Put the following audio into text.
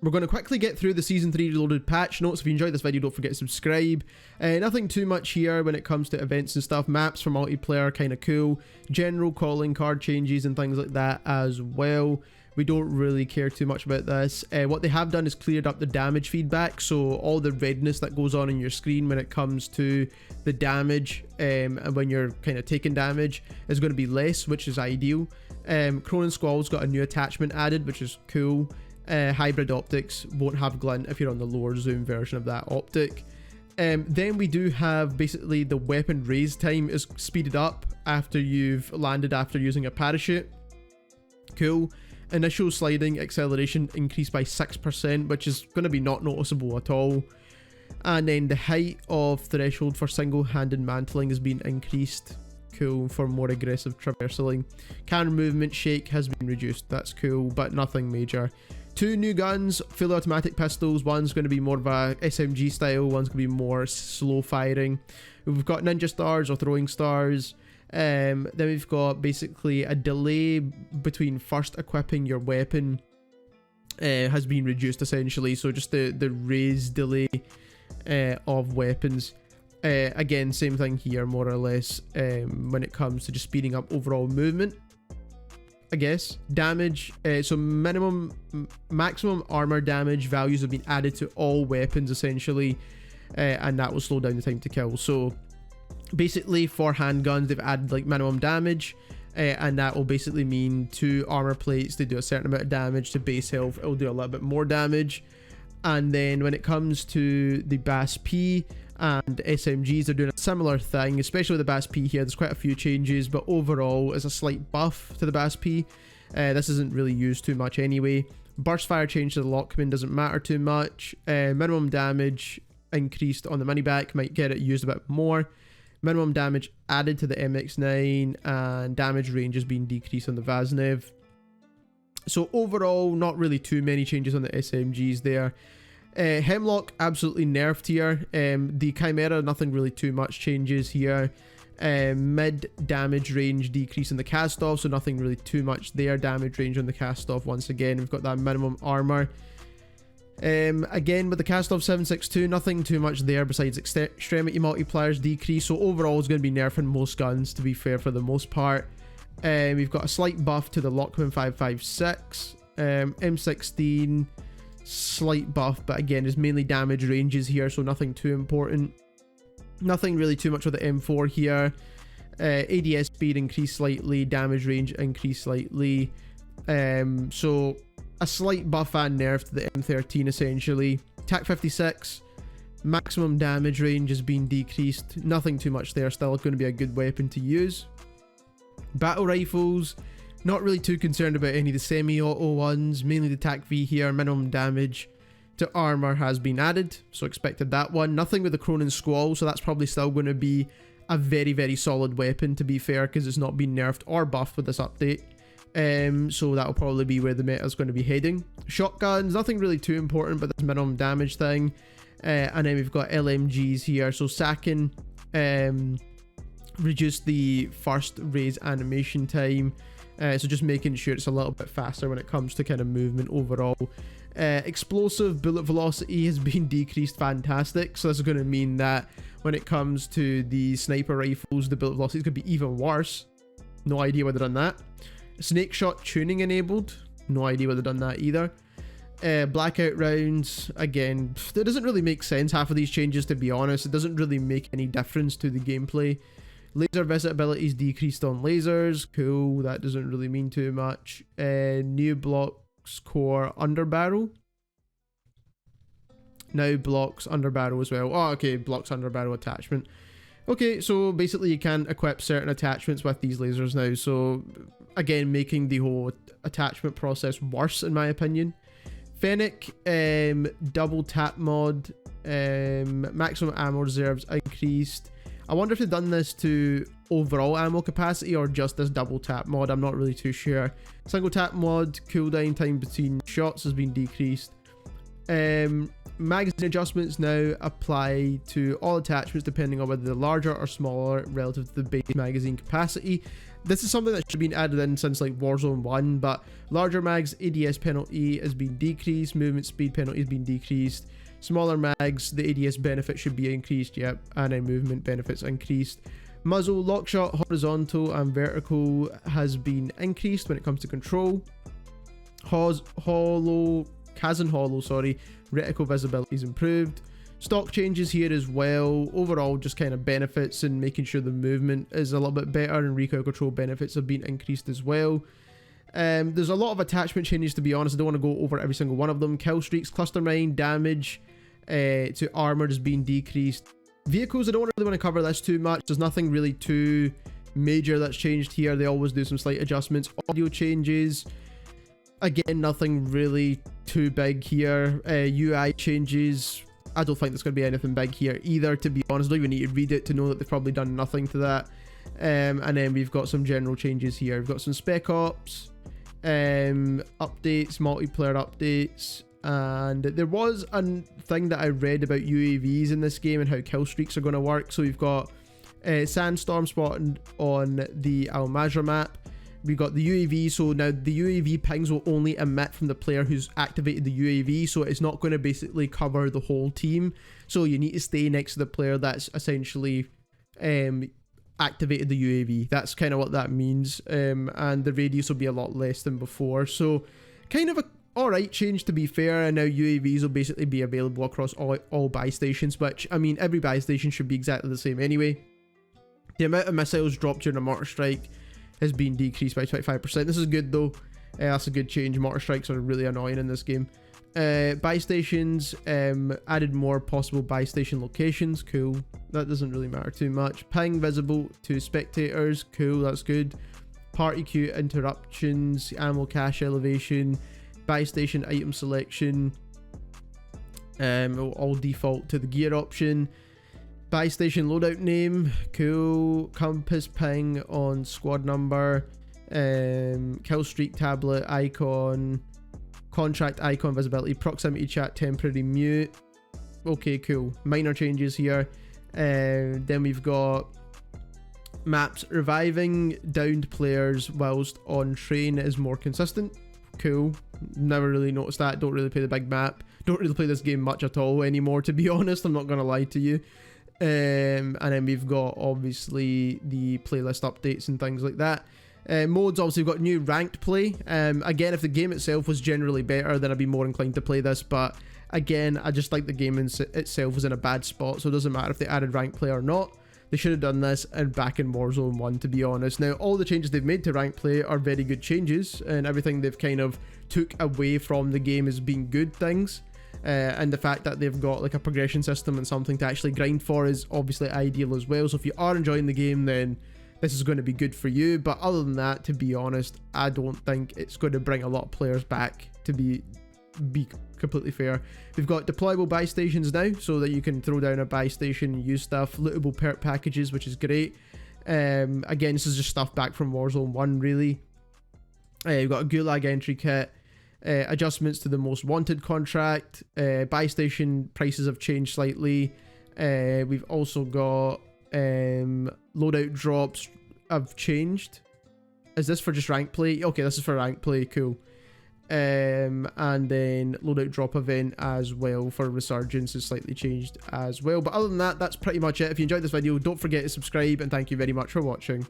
We're going to quickly get through the Season 3 Reloaded patch notes. If you enjoyed this video, don't forget to subscribe. Nothing too much here when it comes to events and stuff. Maps for multiplayer, kind of cool. General calling card changes and things like that as well. We don't really care too much about this. What they have done is cleared up the damage feedback, so all the redness that goes on in your screen when it comes to the damage and when you're kind of taking damage is going to be less, which is ideal. Cronin Squall's got a new attachment added, which is cool. Hybrid optics won't have glint if you're on the lower zoom version of that optic. Then we do have basically the weapon raise time is speeded up after you've landed after using a parachute. Cool. Initial sliding acceleration increased by 6%, which is going to be not noticeable at all. And then the height of threshold for single-handed mantling has been increased. Cool, for more aggressive traversaling. Cannon movement shake has been reduced. That's cool, but nothing major. 2 new guns, fully automatic pistols. One's going to be more of a SMG style, one's going to be more slow firing. We've got ninja stars or throwing stars. Then we've got basically a delay between first equipping your weapon has been reduced essentially. So just the raise delay of weapons. Again, same thing here more or less when it comes to just speeding up overall movement, I guess. Damage, so maximum armor damage values have been added to all weapons essentially, and that will slow down the time to kill. So basically for handguns they've added like minimum damage, and that will basically mean 2 armor plates, they do a certain amount of damage. To base health it'll do a little bit more damage. And then when it comes to the BAS-P and SMGs, they're doing a similar thing, especially with the BAS-P here. There's quite a few changes, but overall it's a slight buff to the BAS-P. This isn't really used too much anyway. Burst fire change to the LACHMANN doesn't matter too much. Minimum damage increased on the MINIBAK, might get it used a bit more. Minimum damage added to the MX9, and damage range has been decreased on the Vasnev. So overall, not really too many changes on the SMGs there. Hemlock absolutely nerfed here. The Chimera, nothing really too much changes here. Mid damage range decrease in the KASTOV, so nothing really too much there. Damage range on the KASTOV once again. We've got that minimum armor. Again with the KASTOV-762, nothing too much there besides extremity multipliers decrease. So overall it's going to be nerfing most guns, to be fair, for the most part. We've got a slight buff to the LACHMANN-556. M16, slight buff, but again is mainly damage ranges here, so nothing too important. Nothing really too much with the M4 here. ADS speed increased slightly, damage range increased slightly. So a slight buff and nerf to the M13 essentially. TAQ-56, maximum damage range has been decreased. Nothing too much there, still going to be a good weapon to use. Battle rifles, not really too concerned about any of the semi-auto ones, mainly the TAQ-V here. Minimum damage to armor has been added, so expected that one. Nothing with the Cronin Squall, so that's probably still going to be a very, very solid weapon, to be fair, because it's not been nerfed or buffed with this update. So that'll probably be where the meta is going to be heading. Shotguns, nothing really too important, but this minimum damage thing. And then we've got LMGs here, so SAKIN reduced the first raise animation time, so just making sure it's a little bit faster when it comes to kind of movement overall. Explosive bullet velocity has been decreased, fantastic. So this is going to mean that when it comes to the sniper rifles, the bullet velocity is going to be even worse. No idea why they've done that. Snake shot tuning enabled, no idea why they've done that either. Blackout rounds, again, it doesn't really make sense, half of these changes, to be honest. It doesn't really make any difference to the gameplay. Laser visibility is decreased on lasers, cool, that doesn't really mean too much. New blocks core underbarrel, now blocks underbarrel as well. Oh, okay, blocks underbarrel attachment. Okay, so basically you can equip certain attachments with these lasers now, so again making the whole attachment process worse in my opinion. Fennec, double tap mod, maximum ammo reserves increased. I wonder if they've done this to overall ammo capacity or just this double tap mod, I'm not really too sure. Single tap mod, cooldown time between shots has been decreased. Magazine adjustments now apply to all attachments depending on whether they're larger or smaller relative to the base magazine capacity. this is something that should have been added in since like Warzone 1, but larger mags, ADS penalty has been decreased, movement speed penalty has been decreased, smaller mags, the ADS benefit should be increased, yep, and then movement benefits increased. Muzzle, lock shot, horizontal and vertical has been increased when it comes to control. Hollow, reticle visibility is improved. Stock changes here as well. Overall, just kind of benefits and making sure the movement is a little bit better, and recoil control benefits have been increased as well. There's a lot of attachment changes, to be honest. I don't want to go over every single one of them. Kill streaks, cluster mine, damage to armor has been decreased. Vehicles, I don't really want to cover this too much. There's nothing really too major that's changed here. They always do some slight adjustments. Audio changes. Again, nothing really too big here. UI changes. I don't think there's going to be anything big here either, to be honest. I don't even need to read it to know that they've probably done nothing to that. And then we've got some general changes here. We've got some Spec Ops, updates, multiplayer updates, and there was a thing that I read about UAVs in this game and how kill streaks are going to work. So we've got Sandstorm spotted on the Al Mazrah map. We got the UAV, so now the UAV pings will only emit from the player who's activated the UAV, so it's not going to basically cover the whole team. So you need to stay next to the player that's essentially activated the UAV. That's kind of what that means, and the radius will be a lot less than before. So kind of a alright change, to be fair, and now UAVs will basically be available across all buy stations, which, I mean, every buy station should be exactly the same anyway. The amount of missiles dropped during a mortar strike has been decreased by 25%. This is good though. That's a good change. Mortar strikes are really annoying in this game. Buy stations, added more possible buy station locations. Cool. That doesn't really matter too much. Ping visible to spectators. Cool, that's good. Party queue interruptions, ammo cache elevation, buy station item selection. Will all default to the gear option. Buy station loadout name, cool. Compass ping on squad number, kill streak tablet icon, contract icon visibility, proximity chat temporary mute. Okay, cool. Minor changes here. Then we've got maps, reviving downed players whilst on train is more consistent. Cool. Never really noticed that. Don't really play the big map. Don't really play this game much at all anymore, to be honest. I'm not gonna lie to you. And then we've got obviously the playlist updates and things like that. Modes, obviously we've got new ranked play. Again, if the game itself was generally better, then I'd be more inclined to play this, but again, I just like the game itself was in a bad spot, so it doesn't matter if they added ranked play or not. They should have done this and back in Warzone 1, to be honest. Now, all the changes they've made to ranked play are very good changes, and everything they've kind of took away from the game as being good things. And the fact that they've got like a progression system and something to actually grind for is obviously ideal as well. So if you are enjoying the game, then this is going to be good for you. But other than that, to be honest, I don't think it's going to bring a lot of players back, to be completely fair. We've got deployable buy stations now, so that you can throw down a buy station and use stuff. Lootable perk packages, which is great. Again, this is just stuff back from Warzone 1, really. We've got a gulag entry kit. Adjustments to the most wanted contract. Buy station prices have changed slightly. We've also got loadout drops have changed. Is this for just rank play? Okay, this is for rank play. Cool. And then loadout drop event as well for resurgence is slightly changed as well. But other than that, that's pretty much it. If you enjoyed this video, don't forget to subscribe, and thank you very much for watching.